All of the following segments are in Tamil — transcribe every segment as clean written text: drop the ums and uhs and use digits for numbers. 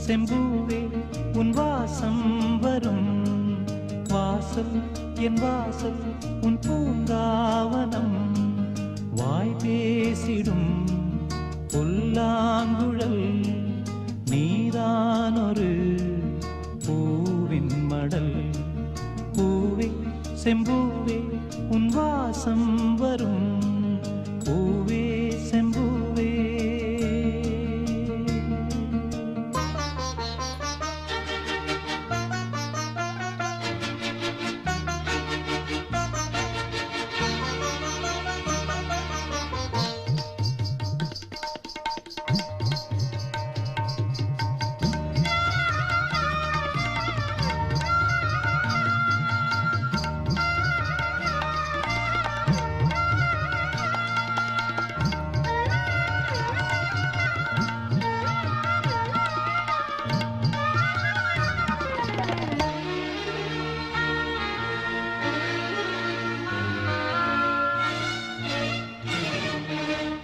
செம்பூவே உன் வாசம் வரும் வாசல் என் வாசல் உன் பூங்காவனம் வாய் பேசிடும் புல்லாங்குழல் நீதான் ஒரு பூவின் மடல் பூவே செம்பூவே உன் வாசம் வரும் பூவே செம்பூவே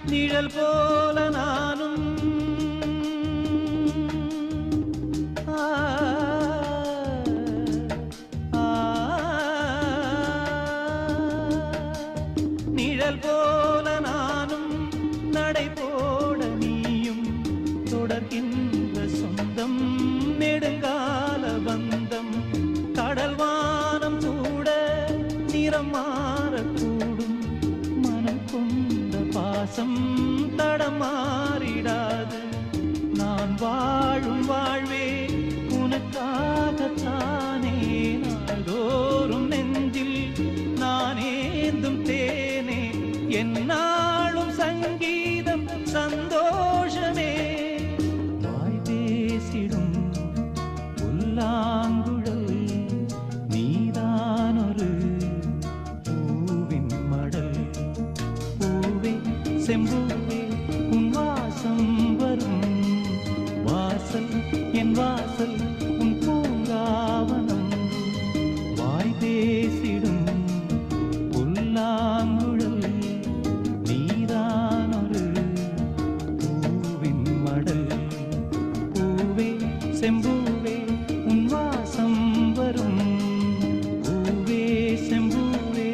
நிழல் போல நானும் நிழல் போல நானும் நடை போட நீயும் தொடர்கின்ற சொந்தம் நெடுங்கால பந்தம் கடல் வானம் கூட நிறம் மாறக்கூடும் மனம் கொண்ட பாசம் தடமாறிடாது நான் வாழும் வாழ்வே உனக்காகத்தானே நாள்தோறும் நெஞ்சில் நான் ஏந்தும் தேனே என்னாலும் சங்கீதம் சந்தோஷமே வாய் பேசிடும் புல்லாங்குழல் நீதான் ஒரு பூவின் மடல் பூவே செம்பூவே உன் வாசம் வரும் வாசல் என் வாசல் உன் பூங்காவனம் வாய் பேசிடும் புல்லாங்குழல் நீதான் ஒரு பூவின் மடல் பூவே செம்பூவே உன் வாசம் வரும் பூவே செம்பூவே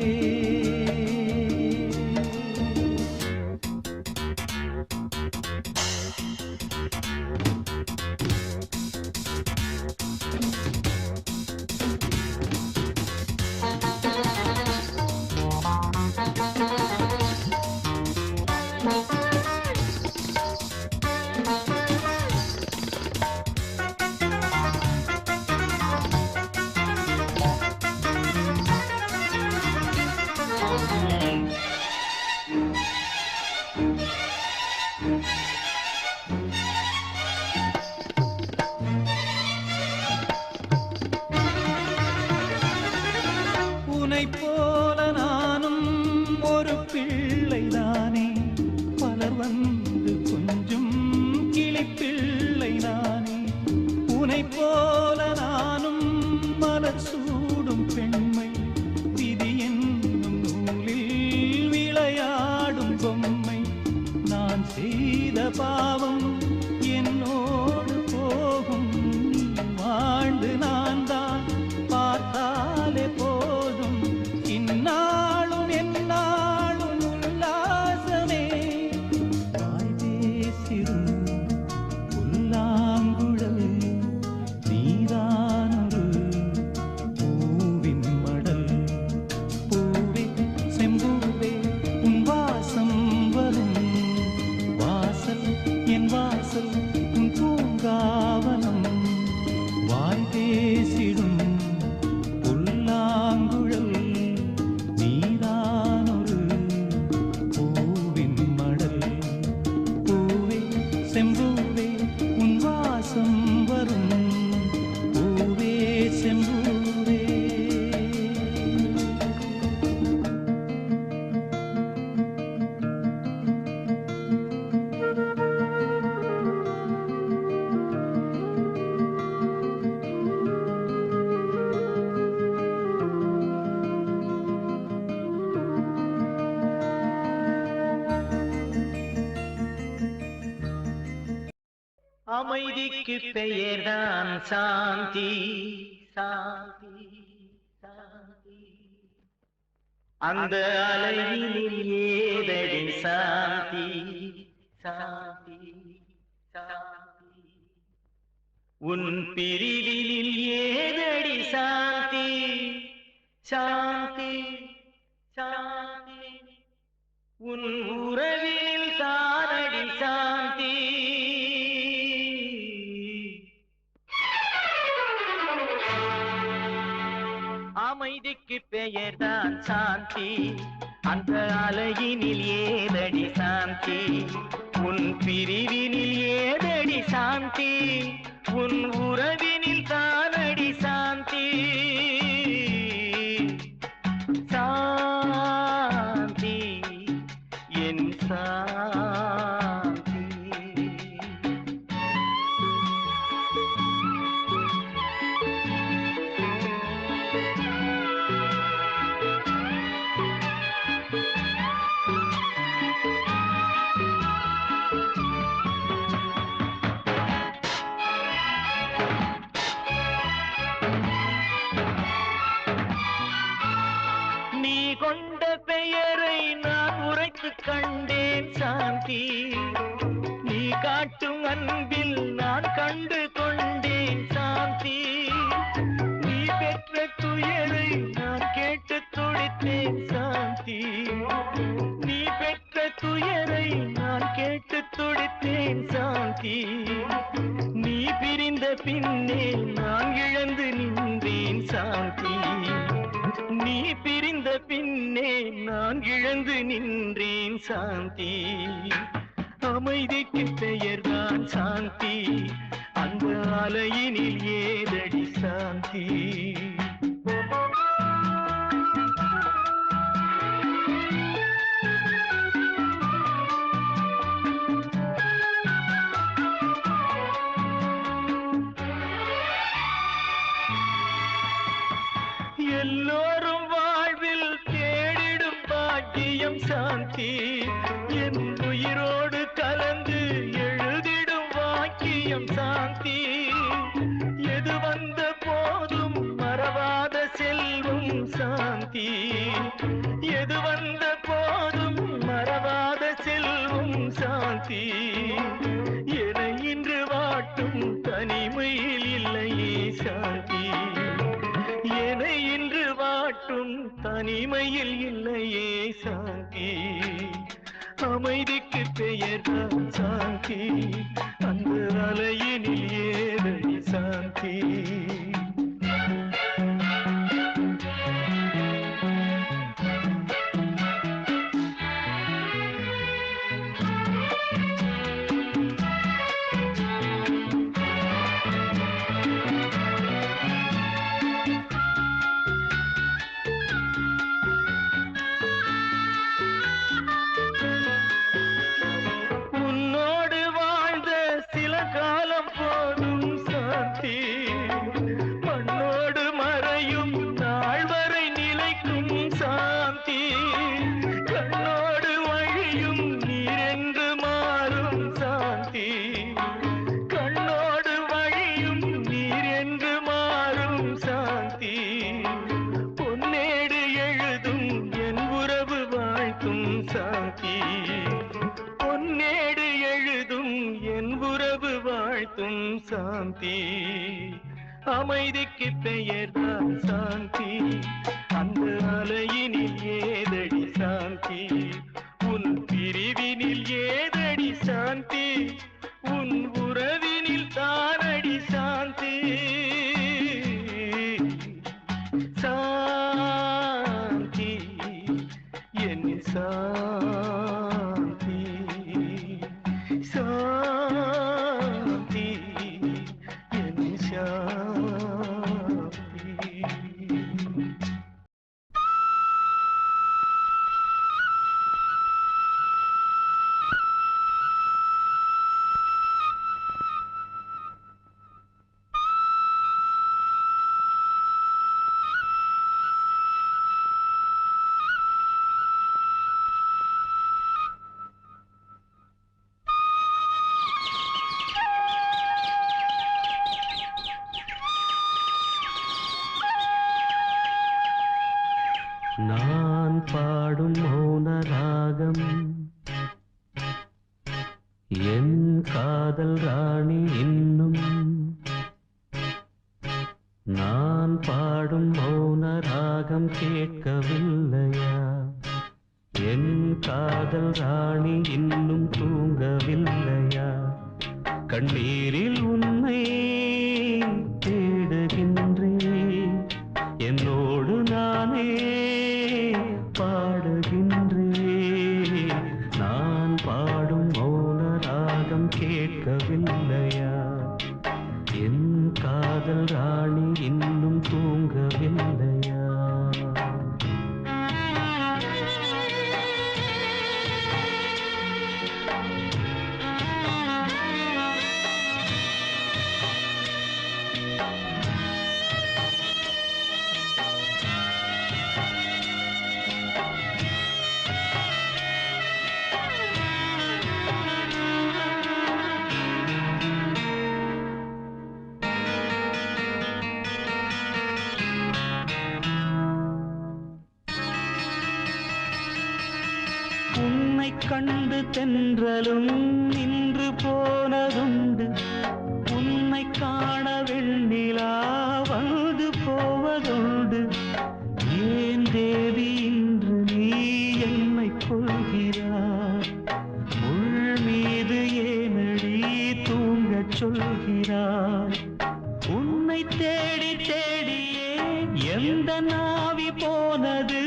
உன்னைப் போல நானும் ஒரு பிள்ளைதானே பலர் வந்து கொஞ்சம் கிளிப்பிள்ளை நானே உன்னைப் போல நானும் மலர் சூடும் பெண்மை விதி என்னும் நூலில் விளையாடும் பொம்மை நான் செய்த பாவம் என்னோடு போகும் வாழ்ந்து நான் தான் பார்த்தாலே போதும் இந்நாளும் எந்நாளும் உல்லாசமே வாய் பேசிடும் புல்லாங்குழல் நீதான் ஒரு பூவின் மடல் பூவே செம்பூவே உன் வாசம் வரும் வாசல் என் அமைதிக்கு பெயர்தான் சாந்தி. சாந்தி சாந்தி. அந்த அலையினில் ஏதடி சாந்தி. சாந்தி சாந்தி. உன் பிரிவினில் ஏதடி சாந்தி. சாந்தி சாந்தி. உன் உறவினில் தானடி சாந்தி. அமைதிக்கு பெயர்தான் சாந்தி. அந்த அலையினில் ஏதடி சாந்தி. உன் பிரிவினில் ஏதடி சாந்தி. உன் உறவினில் தானடி சாந்தி. சாந்தி என் சாந்தி. கொண்ட பெயரை நான் உரைத்து கண்டேன் சாந்தி. நீ காட்டும் அன்பில் நான் கண்டு கொண்டேன் சாந்தி. நீ பெற்ற துயரை நான் கேட்டு துடித்தேன் சாந்தி. நீ பெற்ற துயரை நான் கேட்டு துடித்தேன் சாந்தி. நீ பிரிந்த பின்னே நான் இழந்து நின்றேன் சாந்தி. நீ பிரிந்த பின்னே நான் இழந்து நின்றேன் சாந்தி. அமைதிக்கு பெயர்தான் சாந்தி. அந்த அலையினில் ஏதடி சாந்தி. எல்லோரும் வாழ்வில் தேடிடும் பாக்கியம் சாந்தி. என் உயிரோடு கலந்து எழுதிடும் வாக்கியம் சாந்தி. எது வந்த போதும் மறவாத செல்வம் சாந்தி. எது வந்த போதும் மறவாத செல்வம் சாந்தி. என இன்று வாட்டும் தனிமையில் இல்லையே சாந்தி. என இன்று வாட்டும் தனிமையில் இல்லையே சாந்தி. அமைதிக்கு பெயர்தான் சாந்தி. அந்த அலையினில் ஏதடி சாந்தி. மண்ணோடு மறையும் நாள் வரை நிலைக்கும் சாந்தி. கண்ணோடு வழியும் நீரென்று மாறும் சாந்தி. கண்ணோடு வழியும் நீரென்று மாறும் சாந்தி. பொன்னேடு எழுதும் என் உறவு வாழ்த்தும் சாந்தி. பொன்னேடு எழுதும் என் உறவு வாழ்த்தும் சாந்தி. அமைதிக்கு பெயர்தான் சாந்தி. அந்த அலையினில் ஏதடி சாந்தி. உன் பிரிவினில் ஏதடி சாந்தி. உன் உறவினில் தானடி சாந்தி. சாந்தி என் சாந்தி. சாந்தி என் சாந்தி. நான் பாடும் மௌன ராகம் என் காதல் ராணி இன்னும் நான் பாடும் மௌன ராகம் கேட்கவில்லையா என் காதல் ராணி இன்னும் தூங்கவில்லையா கண்ணீரில் உன்னை தேடுகின்றேன் என்னோடு நானே பாடுகின்றேன் நான் பாடும் மௌன ராகம் கேட்கவில்லையா என் காதல் ராணி இன்னும் தூங்கவில்லையா உன்னை கண்டு தென்றலும் நின்று போனதுண்டு உன்னை காண வெண்ணிலா வந்து போவதுண்டு ஏன் தேவி இன்று நீ என்னை கொள்கிறாய் முள் மீது ஏனடி தூங்கச் சொல்கிறாய் உன்னை தேடி தேடியே எந்த நாவி போனது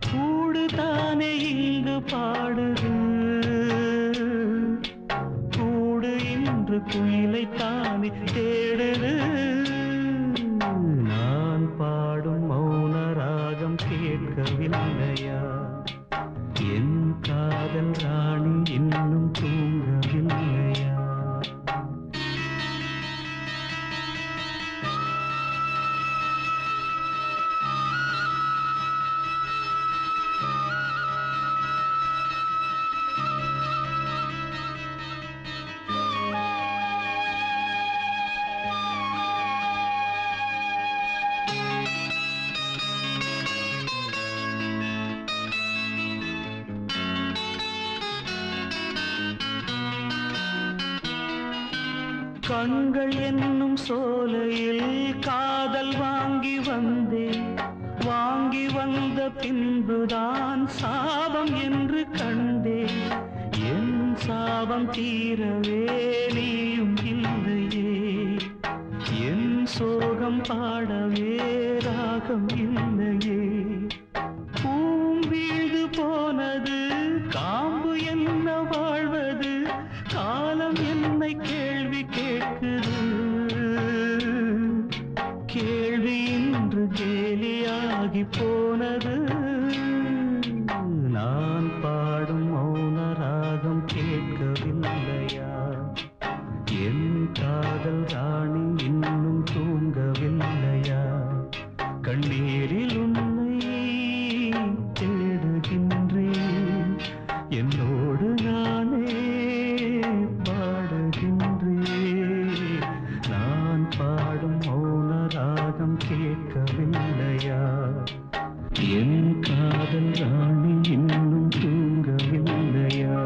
கூடு தானே இங்கு பாடுது கூடு இன்று குயிலை தானே தேடுது நான் பாடும் மௌன ராகம் கேட்கவில்லையா என் காதல் ராணி இன்னும் தூங்கவில்லையா கண்கள் என்னும் சோலையில் காதல் வாங்கி வந்தேன் வாங்கி வந்த பின்புதான் சாபம் என்று கண்டேன் என் சாபம் தீரவே நீயும் இல்லையே என் சோகம் பாடவே ராகம் இல்லையே பூம் வீழ்ந்து போனது காம்பு என்ன வாழ்வது காலம் என்னை கேள்வி கேட்குது கேள்வி இன்று கேலியாகி போனது நான் பாடும் மௌன ராகம் கேட்கவில்லையா என் காதல் ராணி இன்னும் தூங்கவில்லையா கண்ணீரில் உன்னை தேடுகின்றேன் என்னோடு நானே பாடுகின்றேன் நான் பாடும் மௌன ராகம் கேட்கவில்லையா என் காதல் ராணி இன்னும் தூங்கவில்லையா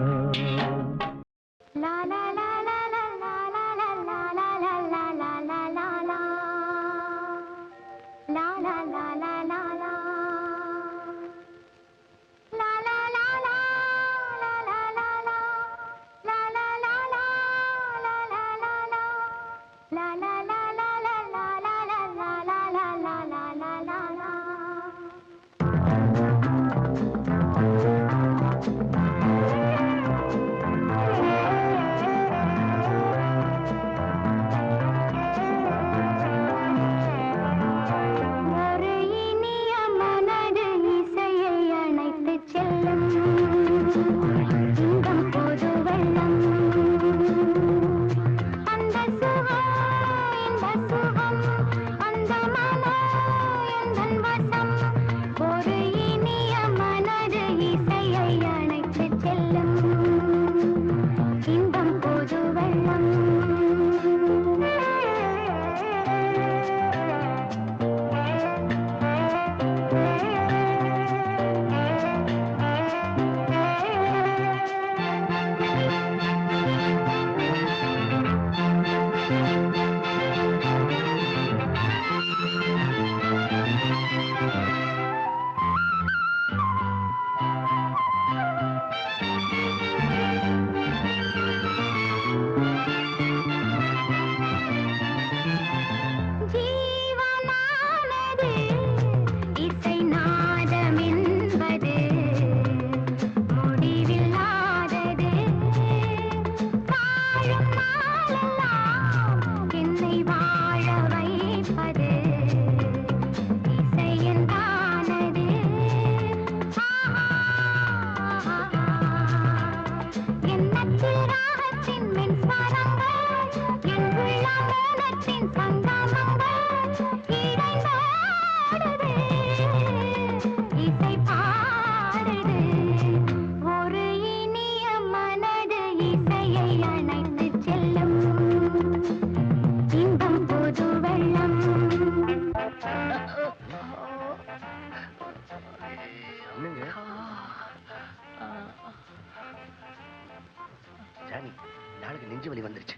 நெஞ்சு வலி வந்துருச்சு.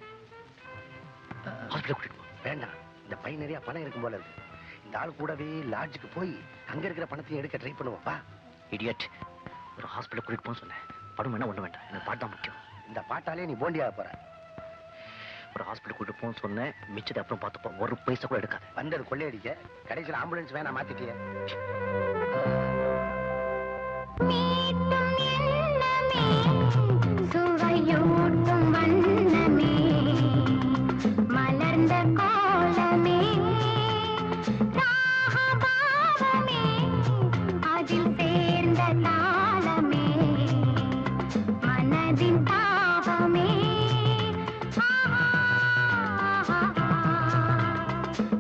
ஹாஸ்பிட்டல் கூட்டிட்டு போ. வேண்டாம், இந்த பை நிறைய பணம் இருக்கும் போல இருக்கு. இந்த ஆள் கூடவே லாட்ஜுக்கு போய் அங்க இருக்கிற பணத்தையும் எடுக்க ட்ரை பண்ணுவோம். வா. இடியட், ஒரு ஹாஸ்பிட்டல் கூட்டிட்டு போன்னு சொன்னேன். படம் வேணா ஒண்ணு வேண்டாம், எனக்கு பாட்டு தான் முக்கியம். இந்த பாட்டாலே நீ போண்டியாக போற. ஒரு ஹாஸ்பிட்டல் கூட்டிட்டு போன்னு சொன்னேன், மிச்சத்தை அப்புறம் பார்த்துப்போம். ஒரு பைசா கூட எடுக்காது. வந்தது கொள்ளையடிக்க, கடைசியில் ஆம்புலன்ஸ் வேணா மாத்திட்டிய. சுவையூட்டும் வண்ணமே, மலர்ந்த கோலமே, ராகபாவமே, அதில் சேர்ந்த தாளமே, மனதின் தாபமே.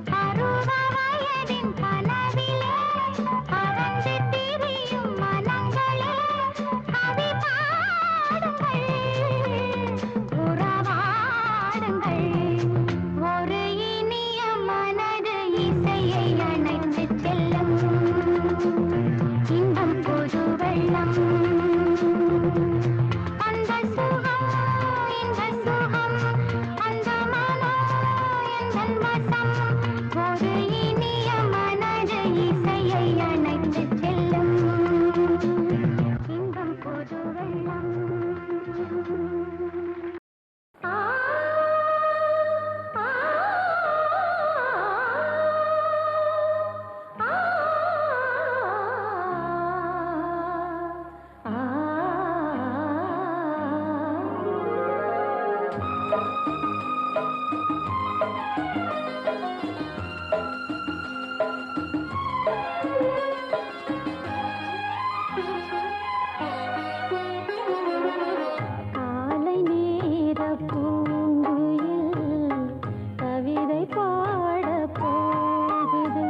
பருவ வயதின் கனவிலே பறந்து திரியும் மனங்களே, கவி பாடுங்கள், உறவாடுங்கள். ஒரு இனிய மனது இசையை அணைத்து செல்லும் இன்பம் புது வெள்ளம். அந்த சுகம், இந்த சுகம், அந்த மனம் எந்தன் வசம். ஒரு இனிய மனது இசையை அணைத்து செல்லும் இன்பம் புது வெள்ளம். ஆ ஆ காலை நேர பூங்குயில் கவிதை பாட போகுது,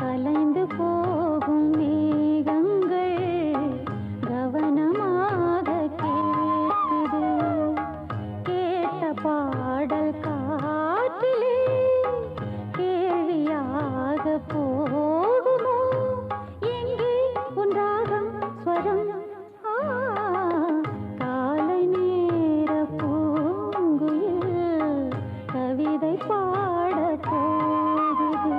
கலைந்து போகும் மேகங்கள் கவனமாக கேட்குது. கேட்ட பாடல் காற்றிலே கேள்வியாக போகுமோ? எங்கே உன் ராகம் ஸ்வரம்? காலை நேர பூங்குயில் கவிதை பாட போகுது.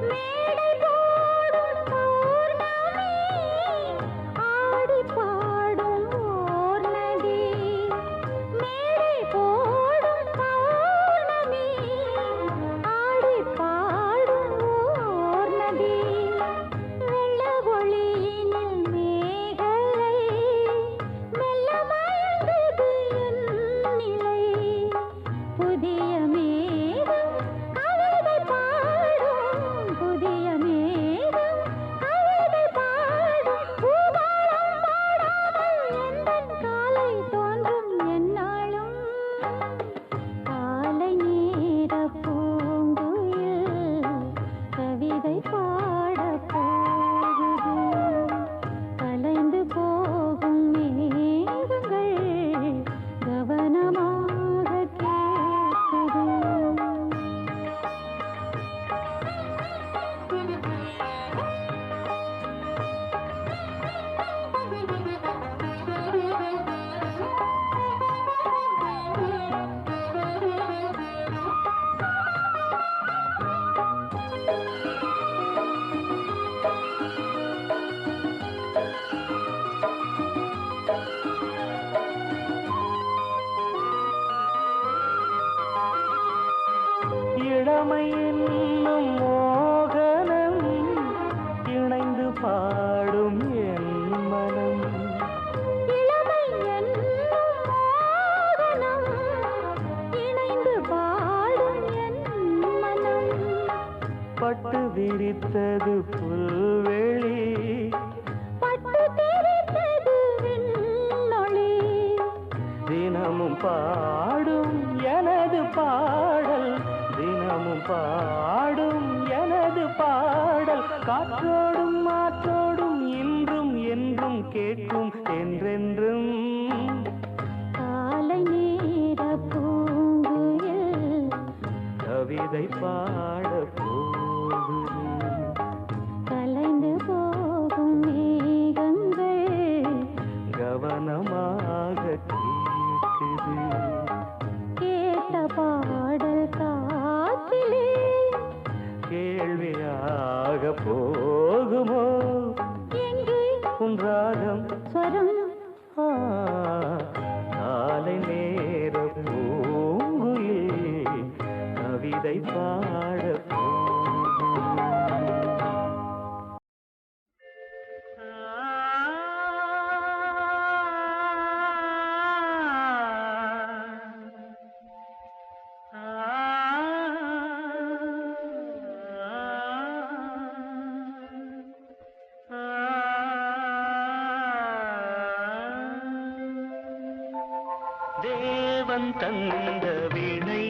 மேடை போடும் பௌர்ணமி, ஆடி பாடும் ஓர் நதி. மேடை போடும் பௌர்ணமி, ஆடி பாடும் ஓர் நதி. வெள்ள ஒளியினில் மேகலை மெல்ல மயங்குது என் நிலை. புதிய மேகம் கவிதை பாடும், புதிய மேகம் கவிதை பாடும். பூபாலம் பாடாமல் எந்தன் காலை தோன்றும் எந்நாளும். காலை நேர பூங்குயில் கவிதை பாட போகுது, கலைந்து போகும் மேகங்கள் கவனமாக கேட்குது. இளமை என்னும் மோகனம் இணைந்து பாடும் என் மனம். இளமை என்னும் மோகனம் இணைந்து பாடும் என் மனம். பட்டு விரித்தது புல்வெளி, பட்டு தெரித்தது விண்ணொளி. தினமும் பாடும் எனது பாடல் தினமும் பாடும் எனது பாடல் காற்றோடும் மாற்றோடும் இன்றும் என்றும் கேட்கும் என்றென்றும். காலை நேர பூங்குயில் கவிதை பாட போகுது. கலைந்து போகும் மேகங்கள் கவனமாக கேட்குது. கேட்ட பாடல் காற்றிலே கேள்வியாக போகுமோ எங்கே உன் ராகம் ஸ்வரம் காலை நேர பூங்குயில் கவிதை பாட தேவன் தந்த வீணை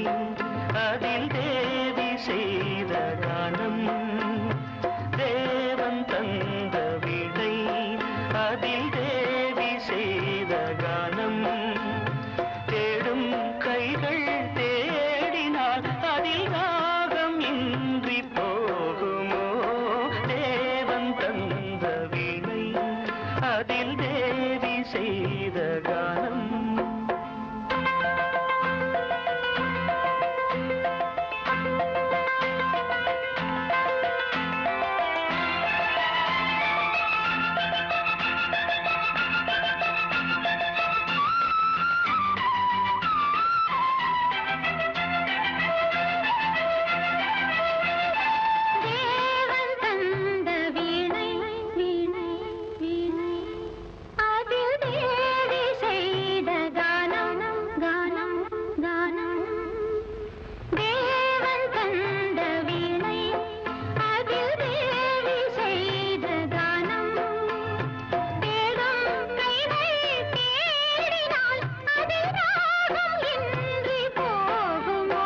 அதில் தேவி செய்த கானம். தேவன் தந்த வீணை அதில் தேவி செய்த கானம். தேடும் கைகள் தேடினால் அதில் ராகம் இன்றி போகுமோ. தேவன் தந்த வீணை அதில் தேவி செய்த கானம். தேவன் தந்த வீணை வீணை வீணை அதில் தேவி செய்த கானம் கானம் கானம். தேவன் தந்த வீணை அதில் தேவி செய்த கானம். தேடும் கைகள் தேடினால் அதில் ராகம் இன்றி போகுமோ.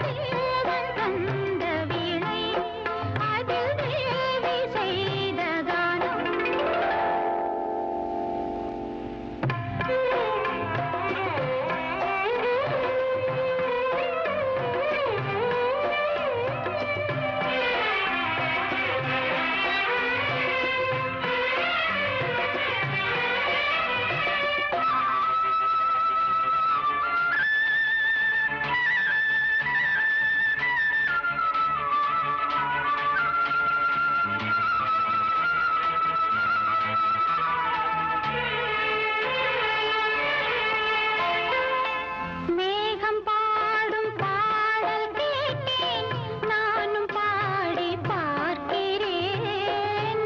தேவன் தந்த வீணை அதில் தேவி செய்த கானம். மேகம் பாடும் பாடல் கேட்டேன் நானும் பாடி பார்க்கிறேன்.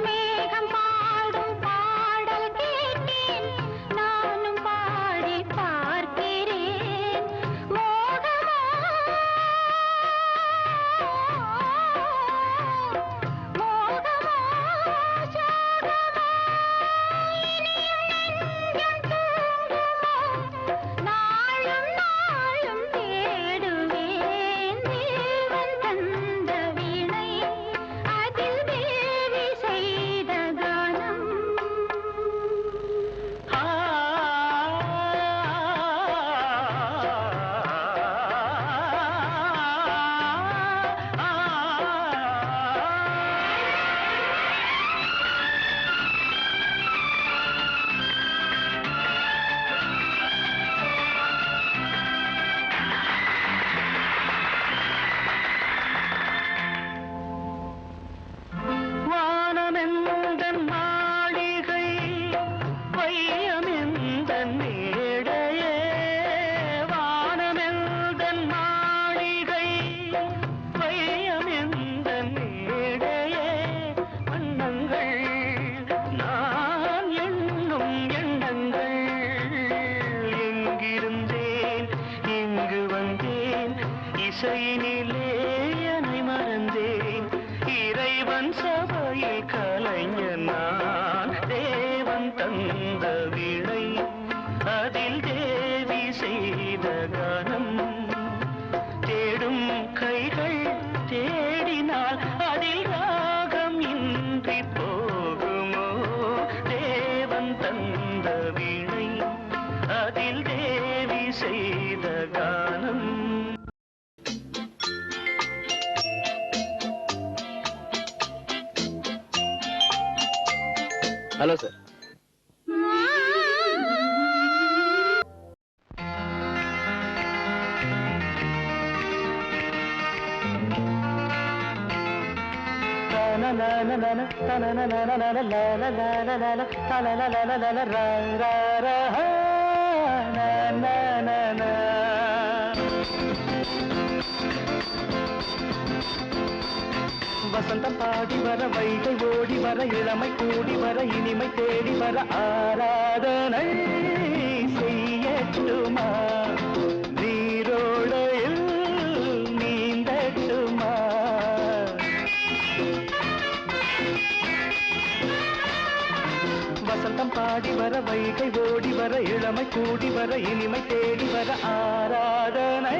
மேகம் பாடும் பாடல் கேட்டேன் நானும் பாடி பார்க்கிறேன். மோகமா மோகமா சோகமா இனியும் நெஞ்சம் தூங்குமோ. நாளும் நாளும் தேடுவேன் தேவன் தந்த வீணை அதில் தேவி செய்த கானம். வானமெந்தன் மாளிகை வையமெந்தன் மேடையே. வானமெந்தன் மாளிகை வையமெந்தன் மேடையே. வண்ணங்கள் நான் எண்ணும் எண்ணங்கள். எங்கிருந்தேன் இங்கு வந்தேன் இசையினிலே என்னை மறந்தேன். இறைவன் சபையில் கலைஞன் நான். தேவன் தந்த வீணை அதில் தேவி செய்த கானம். தேடும் கைகள் அந்த வீணை அதில் தேவி செய்த கானம். Hello sir. வசந்தம் பாடி வர, வைகை ஓடி வர, இளமை கூடி வர, இனிமை தேடி வர, ஆராதனை செய்யட்டுமா, நீரோடையில் நீந்தட்டுமா. வசந்தம் பாடி வர, வைகை ஓடி வர, இளமை கூடி வர, இனிமை தேடி வர, ஆராதனை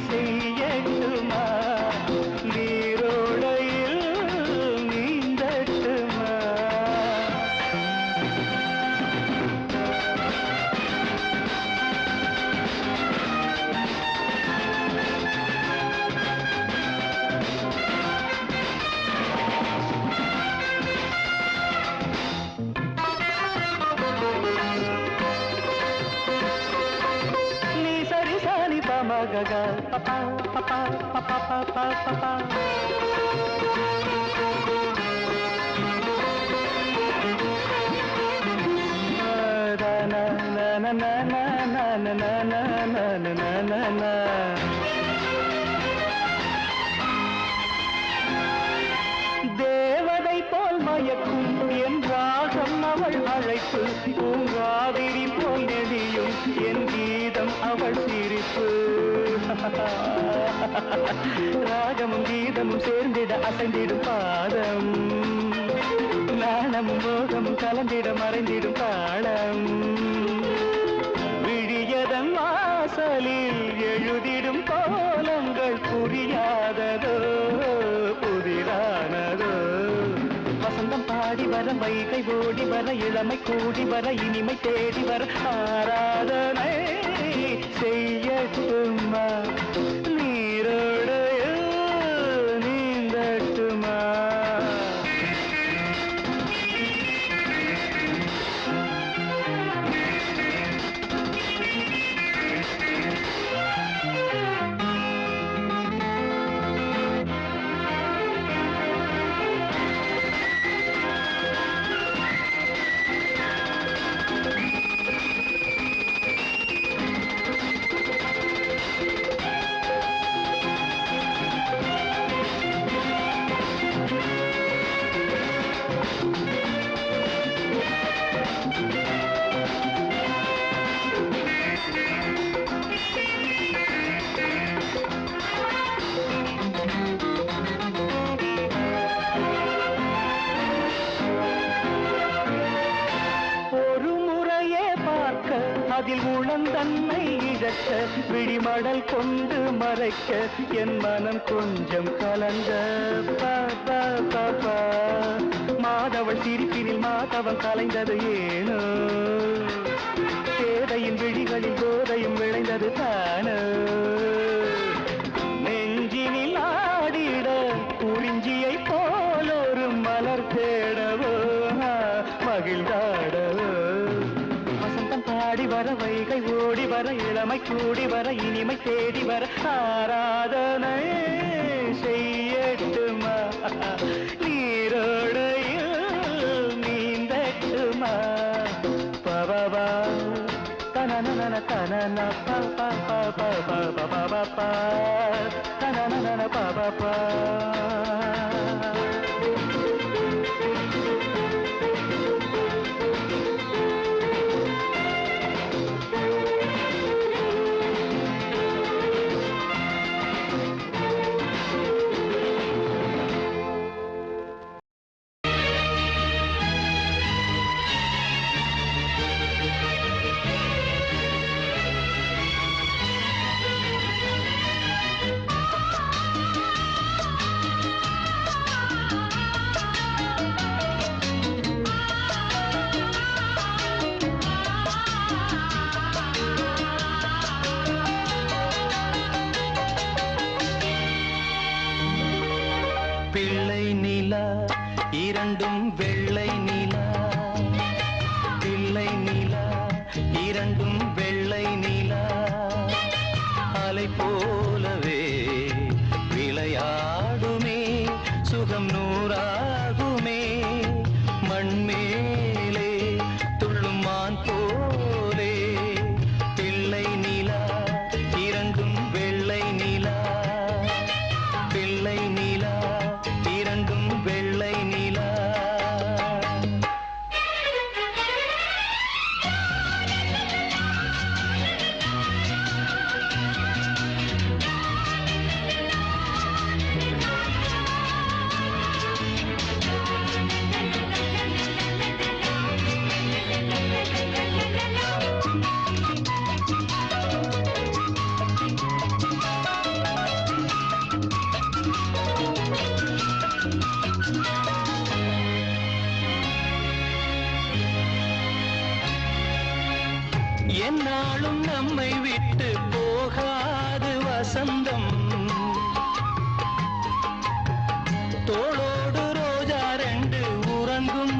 செய்யட்டுமா, நீரோடையில் நீந்தட்டுமா. நீ சரி சாணி பமகக பப்பா பப்பா பப்பா பப்பா பப்பா. தேவதை போல் மயக்கும் என் ராகம் அவள் அழைப்பு, பூங்காவிரி போல் நெடியும் என் கீதம் அவள் சிரிப்பு. ராகமும் கீதமும் சேர்ந்திட அசைந்திடும் பாதம், நாணமும் மோகமும் கலந்திட மறைந்திடும் தாளம். விழியதன் வாசலில் எழுதிடும் கோலங்கள் புரியாததோ புதிரானதோ. வசந்தம் பாடி வர, வைகை ஓடி வர, இளமை கூடி வர, இனிமை தேடி வர, ஆராதனை செய்யட்டுமா, நீரோடையில் நீந்தட்டுமா. அதில் உளந்தன்னை இழக்க, விழிமடல் கொண்டு மறைக்க, என் மனம் கொஞ்சம் கலந்த மாதவள் சிரிப்பினில் மாதவன் கலைந்தது ஏனோ, தேதையின் விழிகளில் போதையும் விளைந்தது தானோ. நெஞ்சினில் ஆடிட குறிஞ்சியை போல் ஒரு மலர் தேடவோ மகிழ்ந்தாடவோ. வசந்தம் பாடி வர, வைகை ஓடி வர, இளமை கூடி வர, இனிமை தேடி வர, ஆராதனை செய்யட்டுமா, நீரோடையில் நீந்தட்டுமா. பவா தனன தனன பா தனன பா. இரண்டும் வெள்ளை நிலா பிள்ளை நிலா இரண்டும் வெள்ளை நிலா அலை போலவே விளையாடுமே சுகம் நூறாகுமே மண்மேலே துள்ளும் மான் போலே பிள்ளை நிலா இரண்டும் வெள்ளை நிலா பிள்ளை நிலா இரண்டும் வெள்ளை நிலா என்னாலும் நம்மை விட்டு போகாது வசந்தம் தோளோடு ரோஜா ரெண்டு உறங்கும்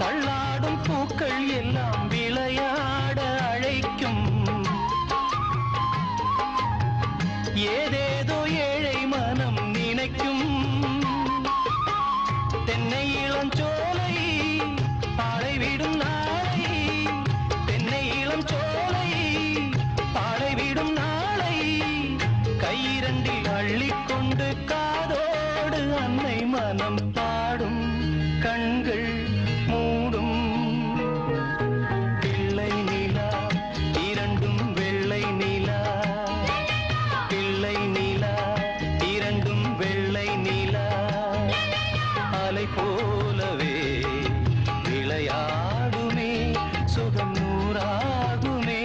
தள்ளாடும் பூக்கள் எல்லாம் விளையாட அழைக்கும் ஏதேதோ ஏழை மனம் நினைக்கும் தென்னை இளஞ்சோலை பாலை விடும் நாளை தென்னை இளஞ்சோலை பாலை விடும் நாளை கையிரண்டில் அள்ளிக்கொண்டு காதோடு அன்னை மனம் பாடும் கண்கள் மூடும் பிள்ளை நிலா இரண்டும் வெள்ளை நிலா பிள்ளை நிலா இரண்டும் வெள்ளை நிலா அலை போலவே விளையாடுமே சுகம் நூறாகுமே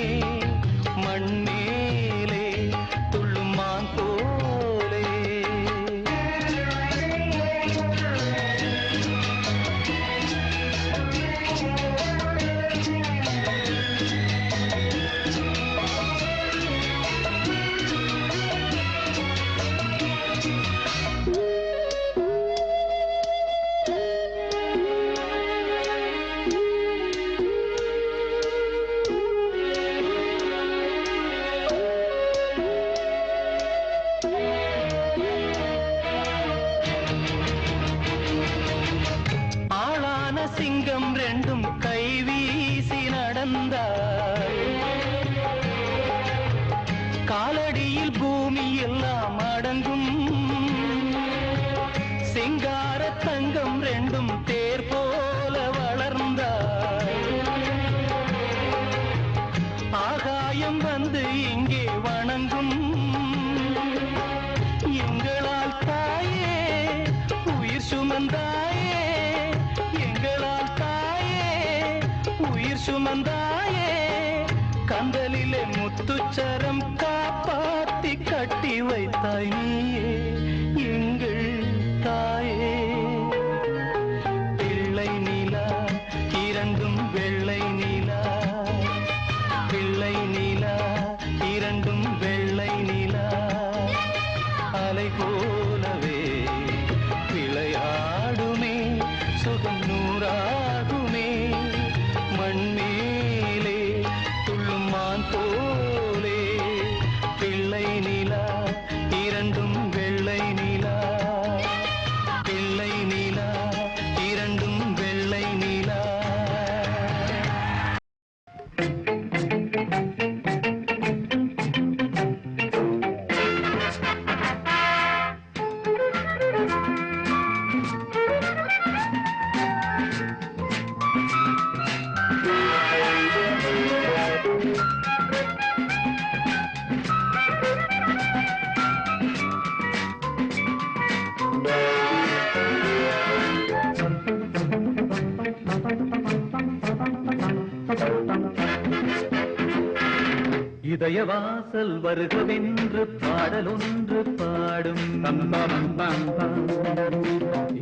மண்மேலே துள்ளும் மான் போலே ஆளான சிங்கம் ரெண்டும் கை வீசி நடந்தாய் காலடியில் பூமி எல்லாம் அடங்கும் சிங்கார தங்கம் ரெண்டும் தேர் போல வளர்ந்தாய் ஆகாயம் வந்து இங்கே வணங்கும் எங்களால் தாயே உயிர் சுமந்தாயே எங்களால் தாயே உயிர் சுமந்தாயே கந்தலிலே முத்துச்சரம் காப்பாத்தி கட்டி வைத்தாய் நீயே எங்கள் தாயே பிள்ளை நிலா இரண்டும் வெள்ளை நிலா பிள்ளை நிலா இரண்டும் வெள்ளை நிலா அலை போலவே விளையாடுமே சுகம் நூறாகுமே மண்மேலே துள்ளும் மான் போலே பிள்ளை நிலா இரண்டும் வெள்ளை நிலா பிள்ளை நிலா இரண்டும் வெள்ளை நிலா இதய வாசல் வருகவென்று பாடலொன்று பாடும்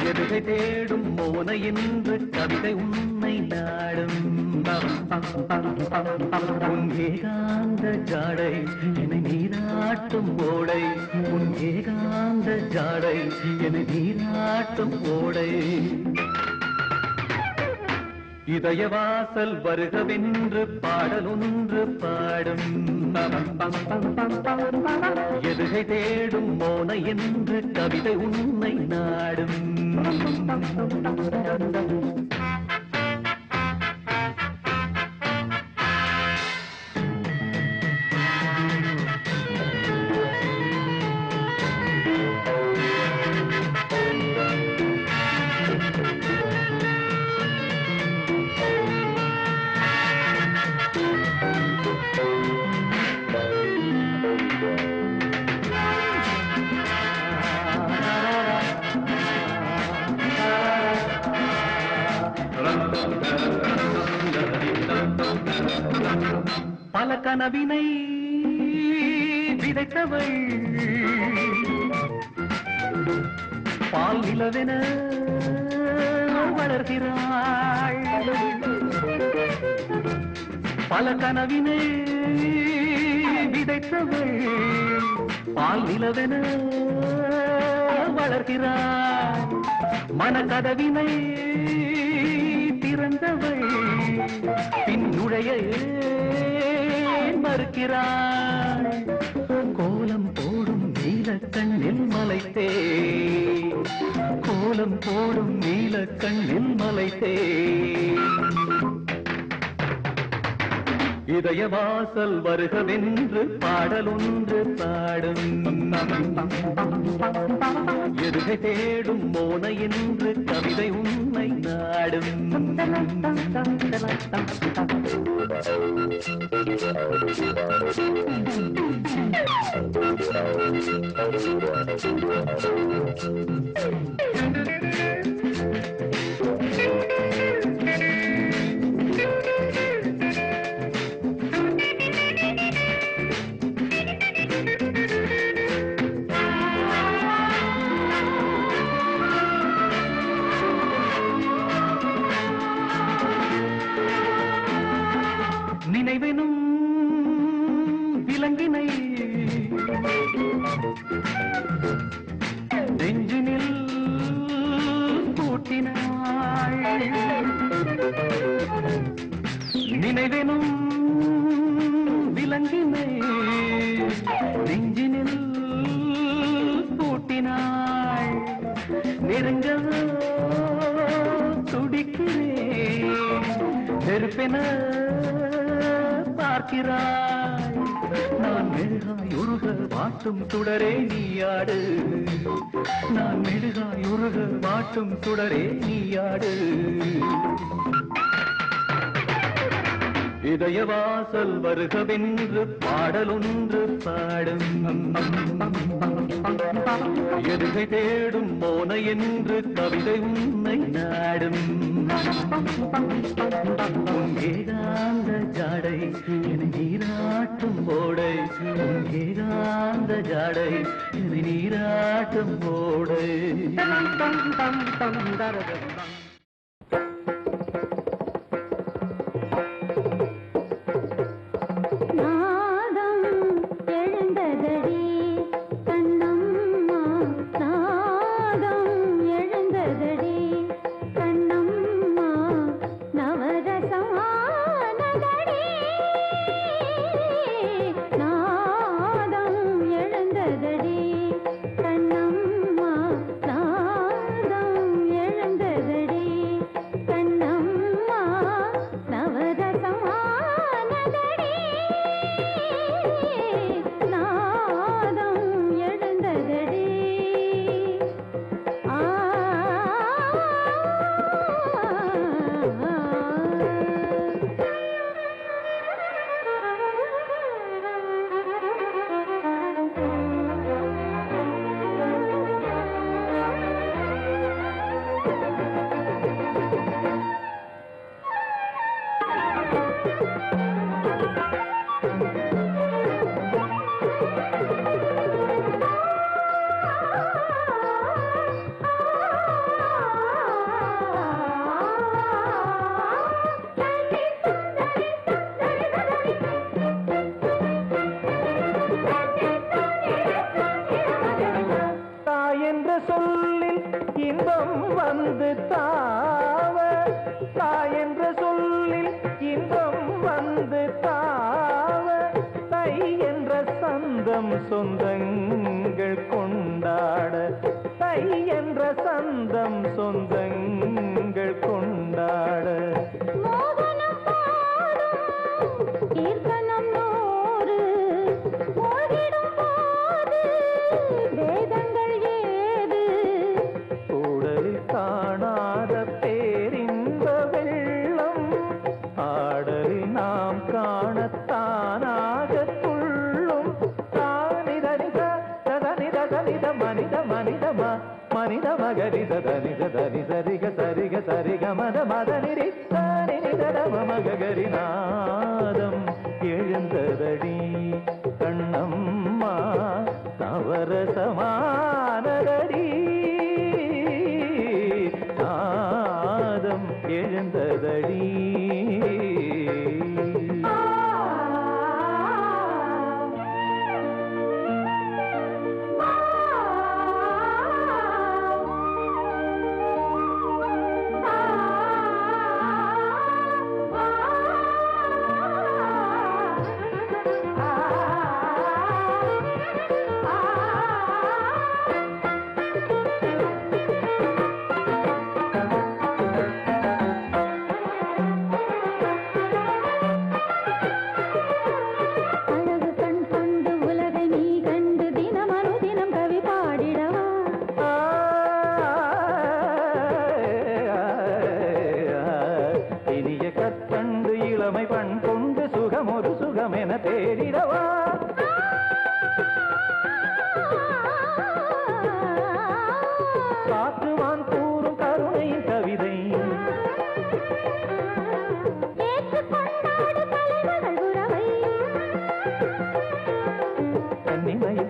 எதுகை தேடும் மோன என்று கவிதை உன்னை நாடும் உன் ஏகாந்த ஜாடை என்னை நீராட்டும் ஓடை உன் ஏகாந்த ஜாடை என்னை நீராட்டும் ஓடை இதய வாசல் வருகவென்று பாடலொன்று பாடும் எதுகை தேடும் மோன என்று கவிதை உன்னை நாடும் பல கனவினை விதைத்தவள் பால் நிலவென வளர்கிறாள் பல கனவினை விதைத்தவள் பால் நிலவென வளர்கிறாள் மனக்கதவினை திறந்தவள் பின் நுழைய மறுக்கிறாள் கோலம் போடும் நீல கண்ணில் மலைத்தே கோலம் போடும் நீல கண்ணில் மலைத்தே இதய வாசல் வருகவென்று பாடலொன்று பாடும் எதுகை தேடும் மோன என்று கவிதை உன்னை நாடும் நினைவெனும் விலங்கினை நெஞ்சினில் கூட்டினாள் நினைவெனும் விலங்கினை நெஞ்சினில் கூட்டினாள் நெருங்க துடிக்கிறேன் நெருப்பென பார்க்கிறாய் நான் மெழுகாய் உருக வாட்டும் சுடரே நீயாடு நான் மெழுகாய் உருக வாட்டும் சுடரே நீயாடு இதய வாசல் வருகவென்று பாடலொன்று பாடும் எதுகை தேடும் மோன என்று கவிதை உன்னை நாடும் உன் ஏகாந்த ஜாடை என்னை நீராட்டும் ஓடை உன் ஏகாந்த ஜாடை என்னை நீராட்டும் ஓடை சரிக சரிக சரிக மத மத நிறித்தானி நிதடம மகரி நாதம் எழுந்ததடி கண்ணம்மா நவரசமானதடி நாதம் எழுந்ததடி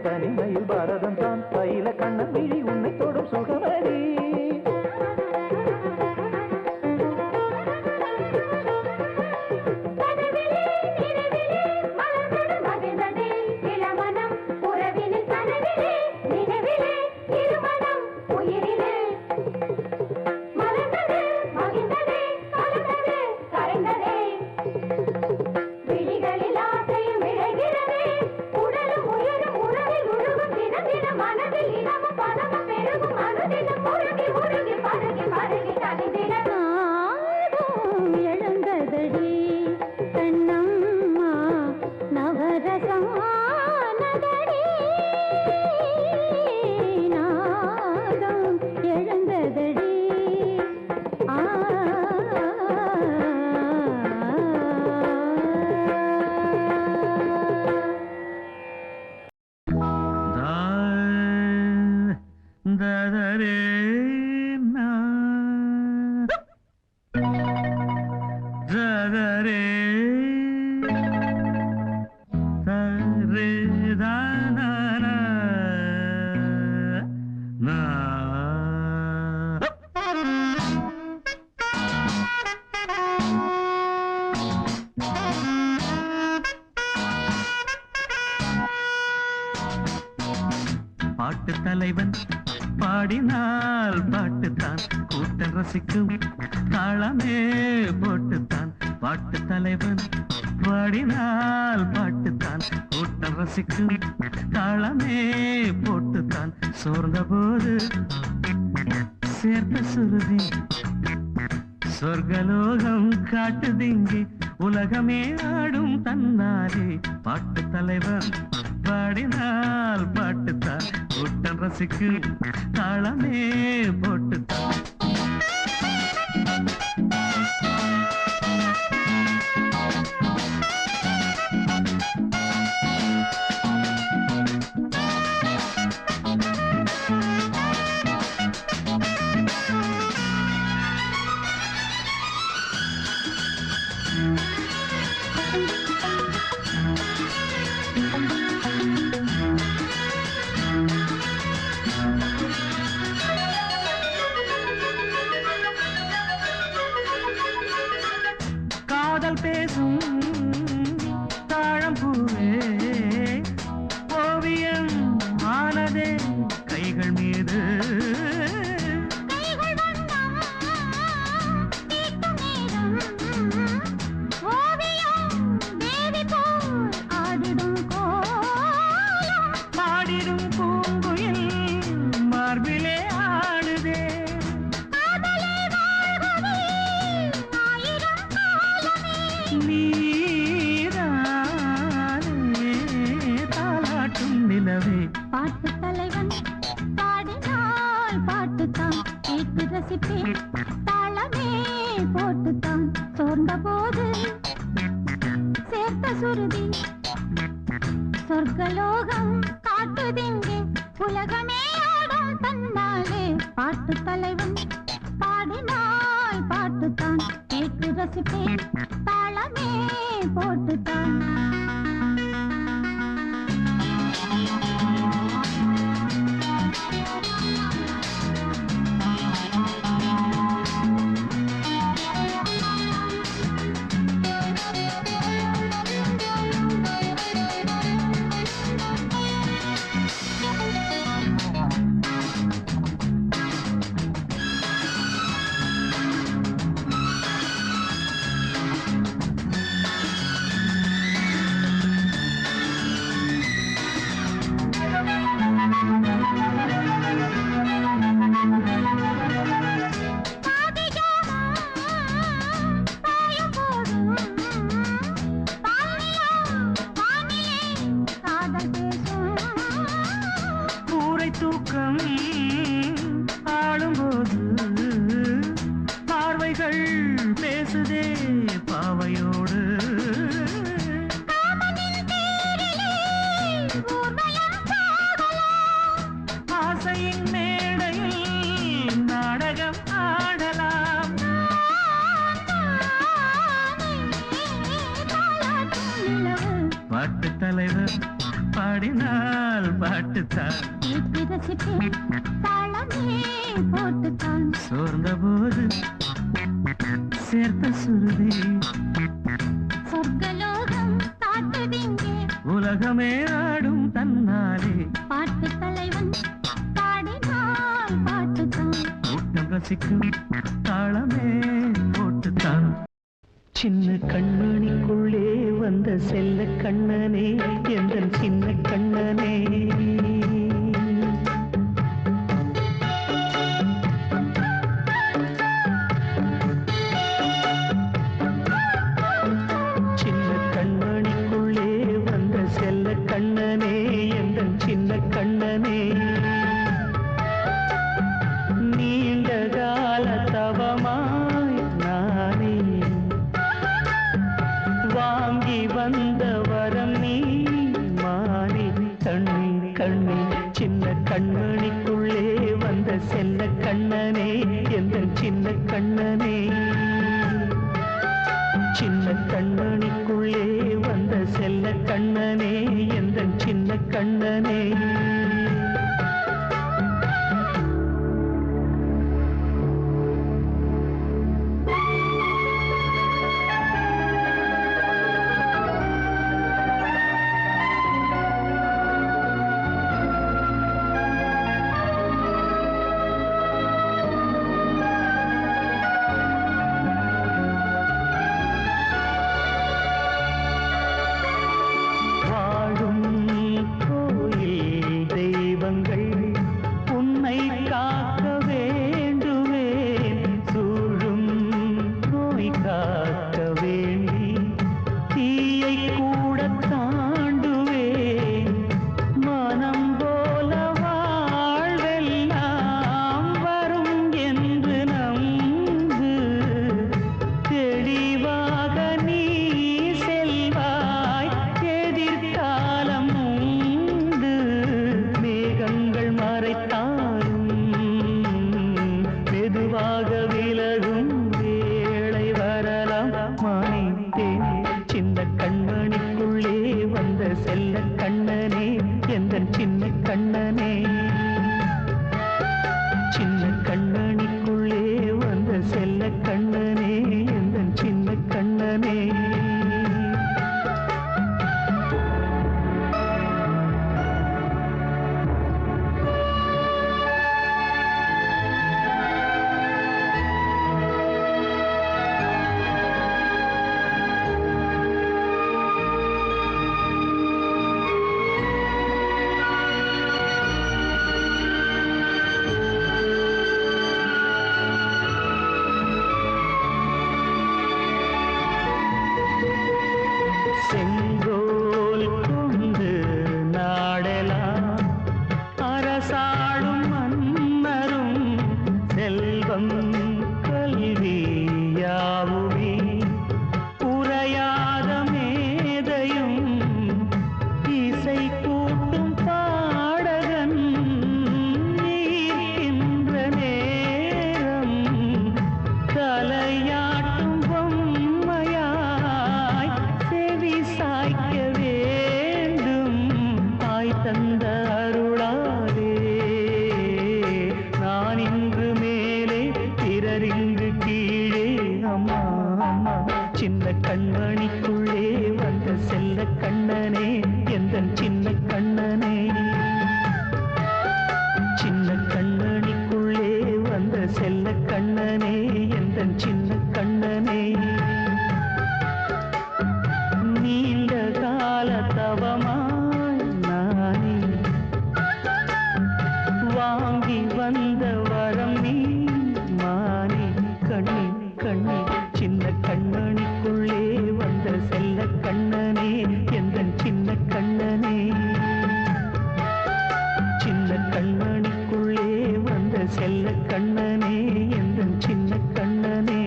தனிமையில் பாரதம் தான் பயில கண்ணன் விழி உன்னை தொடும் சுகமடி பாட்டு தலைவன் பாடினால் பாட்டுத்தான் கூட்டம் ரசிக்கும் தாளமே போட்டுத்தான் பாட்டு தலைவன் பாடினால் பாட்டுத்தான் கூட்டம் ரசிக்கும் தாளமே போட்டுத்தான் சோர்ந்த போது சேர்த்த சுருதி சொர்க்கலோகம் காட்டுதிங்கி உலகமே ஆடும் தன்னாலே பாட்டு தலைவன் பாடினால் பாட்டுத்தான் கூட்டம் ரசிக்கும் தாளமே போட்டுத்தான் சொர்க்கலோகம் காட்டுதிங்கே உலகமே ஆடும் தன்னாலே பாட்டு தலைவன் பாடினால் பாட்டுத்தான் கேட்டு ரசிப்பேன் தாளமே போட்டுத்தான் பூரை தூக்கம் ஆளும்போது பார்வைகள் பேசுதே பாவையோடு ஆசையின் மேடையில் நாடகம் ஆடலாம் பாட்டு தலைவர் பாடினால் பாட்டுத்தான் சோர்ந்த போது சேர்த்த சுருதி சொர்க்கலோகம் காட்டுதிங்கே உலகமே ஆடும் தன்னாலே பாட்டு தலைவன் பாடினால் பாட்டுத்தான் கூட்டம் ரசிக்கும் தாளமே போட்டுத்தான் சின்ன கண்மணிக்குள்ளே வந்த செல்ல கண்ணனே எந்தன் சின்ன கண்ணனே சின்ன கண்மணிக்குள்ளே வந்த செல்ல கண்ணனே எந்தன் சின்ன கண்ணனே நீண்ட கால தவமாய் நானே வாங்கி வந்த வரம் நீ மாறி கண்ணி கண்ணி சின்ன கண்மணிக்குள்ளே வந்த செல்ல கண்ணனே எந்த சின்ன கண்ணனே சின்ன கண்மணிக்குள்ளே வந்த செல்ல கண்ணனே எந்த சின்ன கண்ணனே சின்ன கண்மணிக்குள்ளே வந்த செல்ல கண்ணனே எந்தன் சின்ன கண்ணனே சின்ன கண்மணிக்குள்ளே வந்த செல்ல கண்ணனே எந்தன் சின்ன கண்ணனே நீண்ட கால தவமாய் நானே வாங்கி வந்த வரம் நீ மானே கண்ணே கண்ணே சின்ன கண்மணிக்குள்ளே வந்த செல்ல கண்ணனே எந்தன் சின்ன கண்ணனே சின்ன கண்மணிக்குள்ளே வந்த செல்ல கண்ணனே எந்தன் சின்ன கண்ணனே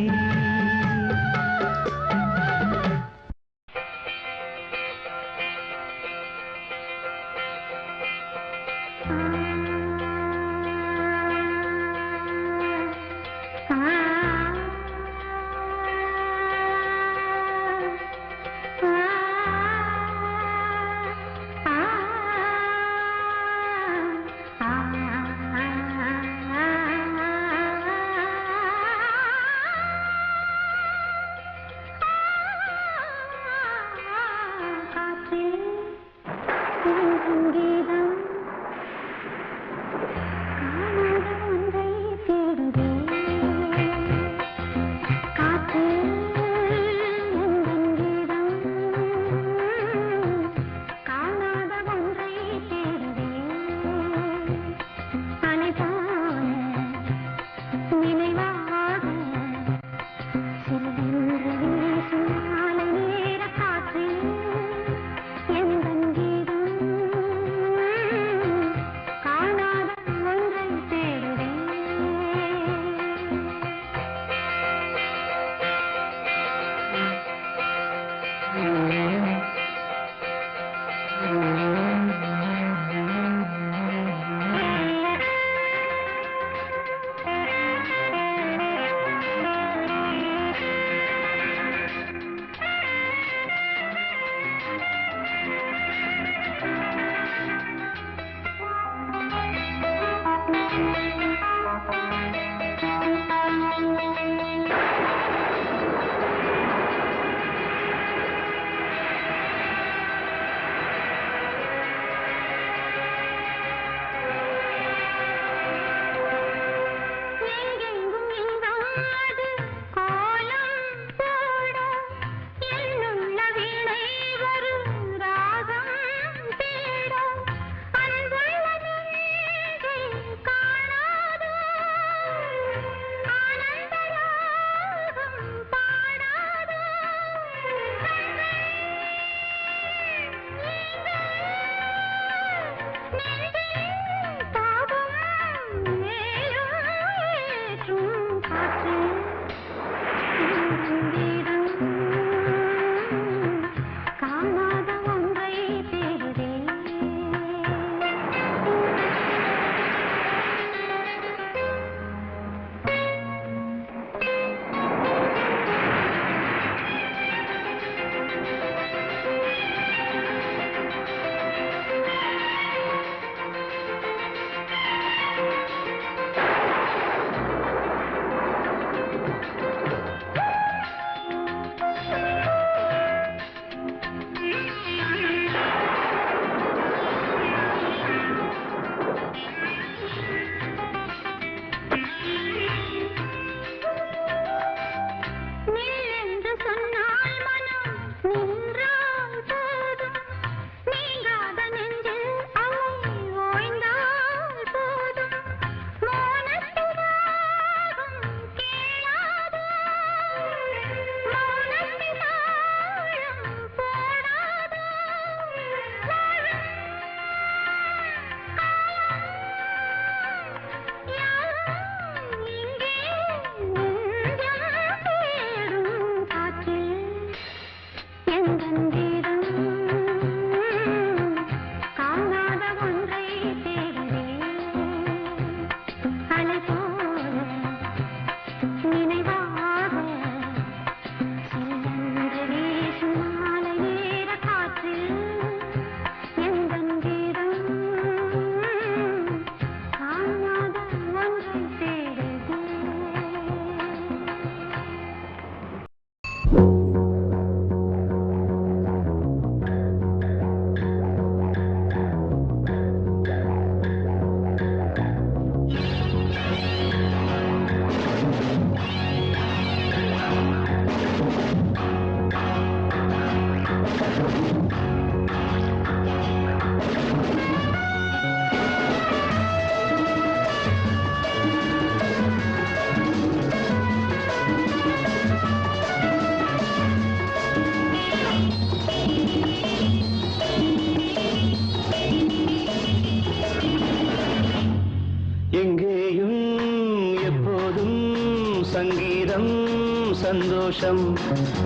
சந்தோஷம்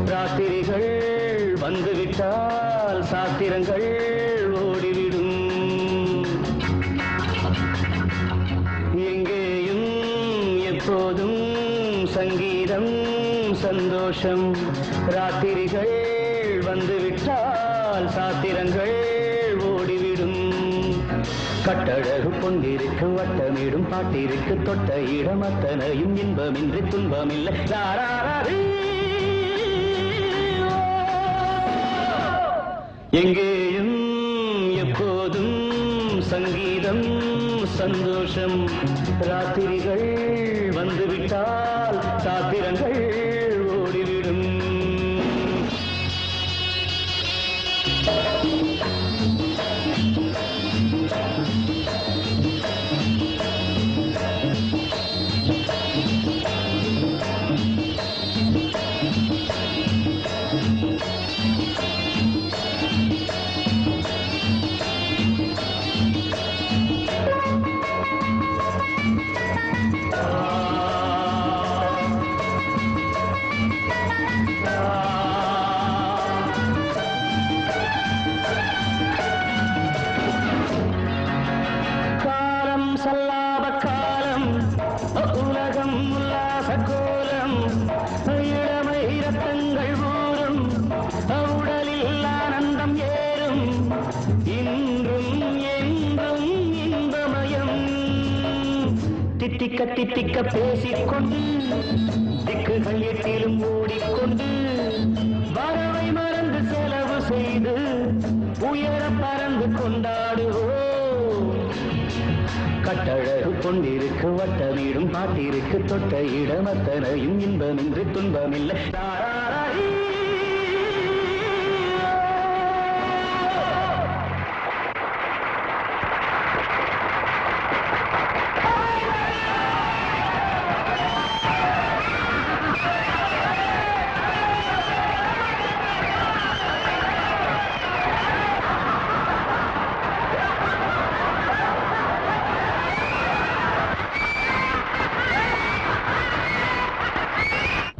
ராத்திரிகள் வந்துவிட்டால் சாத்திரங்கள் ஓடிவிடும் எங்கேயும் எப்போதும் சங்கீதம் சந்தோஷம் ராத்திரிகள் வந்துவிட்டால் சாத்திரங்கள் ஓடிவிடும் கட்டழகு பொன்னிருக்கு வட்டமிடும் பாட்டிற்கு தொட்ட இடம் அத்தனையும் இன்பமின்றி துன்பமில்லை எங்கேயும் எப்போதும் சங்கீதம் சந்தோஷம் ராத்திரிகள் வந்துவிட்டால் சாத்திரங்கள் ஓடிவிடும் தித்திக்க தித்திக்க பேசிக்கொண்டு திக்குகள் எட்டிலும் ஓடிக்கொண்டு வரவை மறந்து செலவு செய்து உயர பறந்து கொண்டாடுவோம் கட்டழகு கொண்டிருக்கு வட்டமிடும் பாட்டிற்கு தொட்ட இடம் அத்தனையும் இன்பமின்றி துன்பமில்லை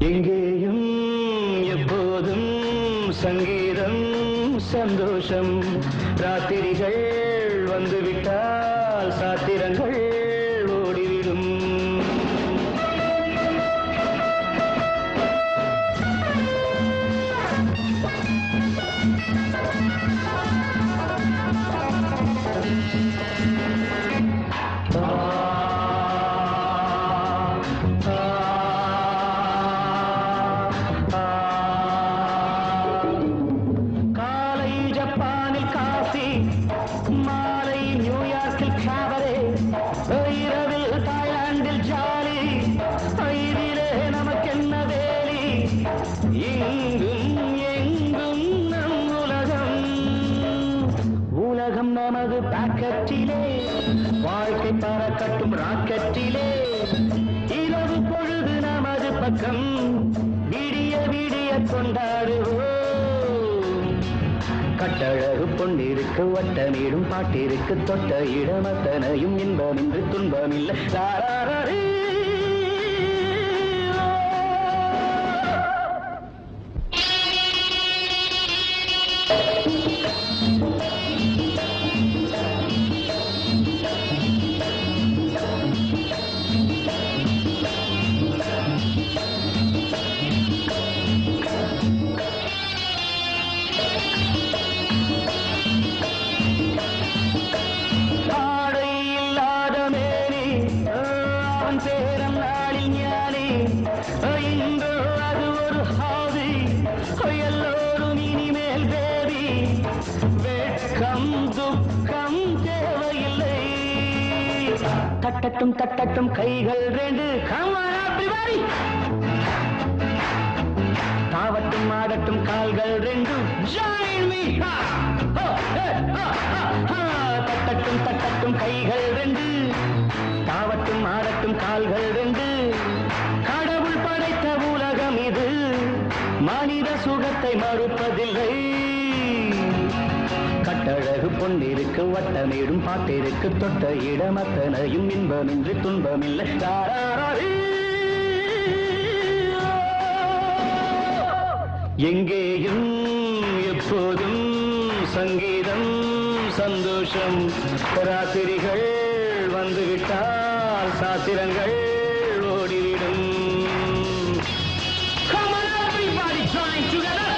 எங்கேயும் எப்போதும் சங்கீதம் சந்தோஷம் ராத்திரிகள் வந்துவிட்டால் சாத்திரங்கள் ஓடிவிடும் மாலை நியூயார்க்கில் காவரே இரவில் தாய்லாந்தில் ஜாலி இதிலே நமக்கென்ன வேலி எங்கும் எங்கும் நம் உலகம் உலகம் நமது பாக்கெட்டிலே வாழ்க்கை பறக்கட்டும் ராக்கெட்டிலே இரவு பொழுது நமது பக்கம் விடிய விடிய கொண்டாடுவோம் கட்டழகு பொன்னிருக்கு வட்டமிடும் பாட்டிற்கு தொட்ட இடம் அத்தனையும் இன்பமின்றி துன்பமில்லை தட்டட்டும் தட்டட்டும் கைகள் ரெண்டு தாவட்டும் ஆடட்டும் கால்கள் ரெண்டு தட்டட்டும் தட்டட்டும் கைகள் ரெண்டு தாவட்டும் ஆடட்டும் கால்கள் ரெண்டு கடவுள் படைத்த உலகம் இது மனித சுகத்தை மறுப்பதில்லை கட்டழகு பொன்னிருக்கு வட்டமிடும் பாட்டிற்கு தொட்ட இடம் அத்தனையும் இன்பமின்றி துன்பமில்லை எங்கேயும் எப்போதும் சங்கீதம் சந்தோஷம் ராத்திரிகள் வந்துவிட்டால் சாத்திரங்கள் ஓடிவிடும். Come on everybody join together.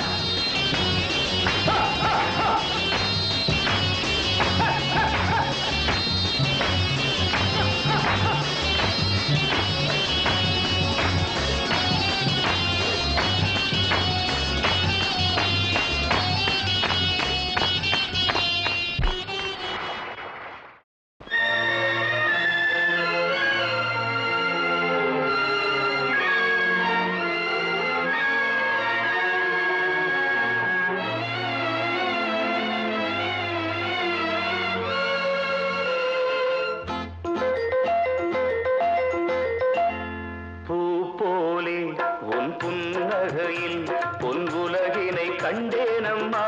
கண்டேனம்மா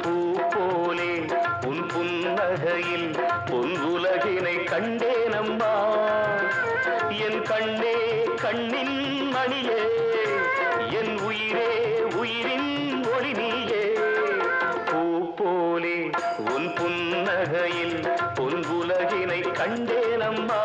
பூ போலே உன் புன்னகையில் பொன் உலகினை கண்டேனம்மா என் கண்ணே கண்ணின் மணியே என் உயிரே உயிரின் ஒளி நீயே பூ போலே உன் புன்னகையில் பொன் உலகினை கண்டேனம்மா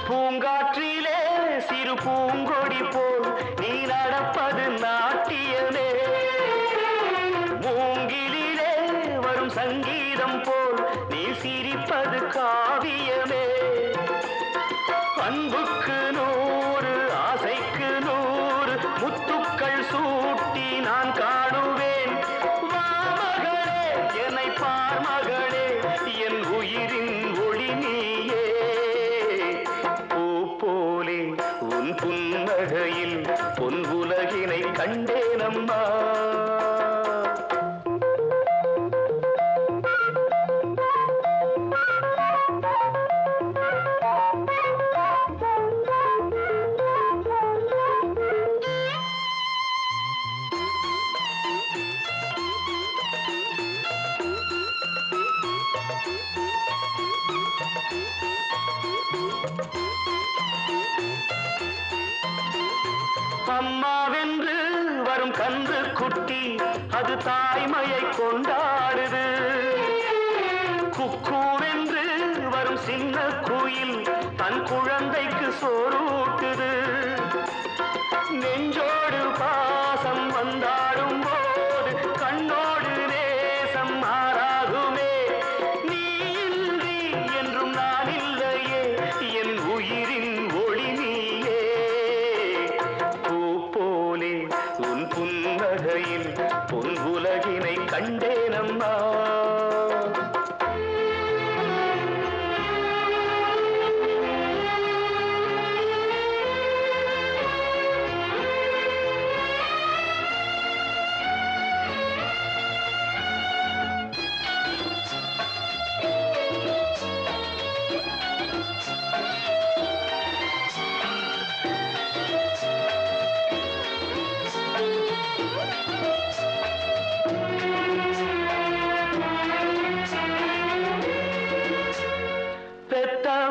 பூங்காற்றிலே சிறு பூங்கொடி போல் நீ நடப்பது நாட்டியமே மூங்கிலே வரும் சங்கீதம் போல் நீ சிரிப்பது காவியமே அன்புக்கு 100 ஆசைக்கு 100 முத்துக்கள் சூட்டி நான் காணுவேன் வா மகளே என்னை பார் மகளே என் உயிரின் ஒளி நீயே உன் புன்னகையில் பொன் உலகினை கண்டேனம்மா அம்மாவென்று வரும் கன்று குட்டி அது தாய்மையை கொண்டாடுது குக்கூவென்று வரும் சின்ன குயில் தன் குழந்தைக்கு சோறூட்டுது நெஞ்சோடு பாசம் வந்தாடும் போது கண்ணோடு நேசம் மாறாகுமே நீ இன்றி என்றும் நான் இல்லையே என் உயிரின் ஒளி நீயே உன் புன்னகையில் பொன் உலகினை கண்டேனம்மா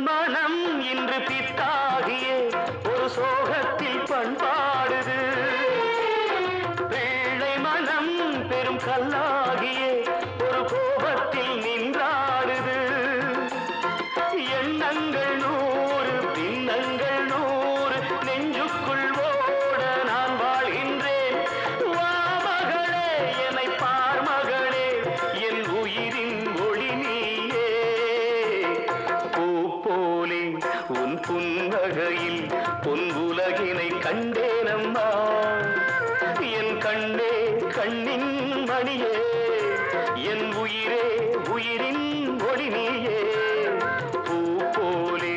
மனம் இன்று பித்தாகியே ஒரு சோகத்தில் பண்பாடுது பிள்ளை மனம் பெரும் கல்லாகியே ஒரு கோபத்தில் நின்றாடுது எண்ணங்கள் 100 பின்னங்கள் 100 நெஞ்சுக்குள் ஓட நான் வாழ்கின்றேன் வா மகளே என்னை பார் மகளே என் உயிரின் ஒளி நீயே உன் புன்னகையில் பொன் உலகினை கண்டேனம்மா என் கண்ணே கண்ணின் மணியே என் உயிரே உயிரின் ஒளி நீயே பூ போலே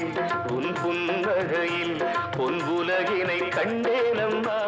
உன் புன்னகையில் பொன் உலகினை கண்டேனம்மா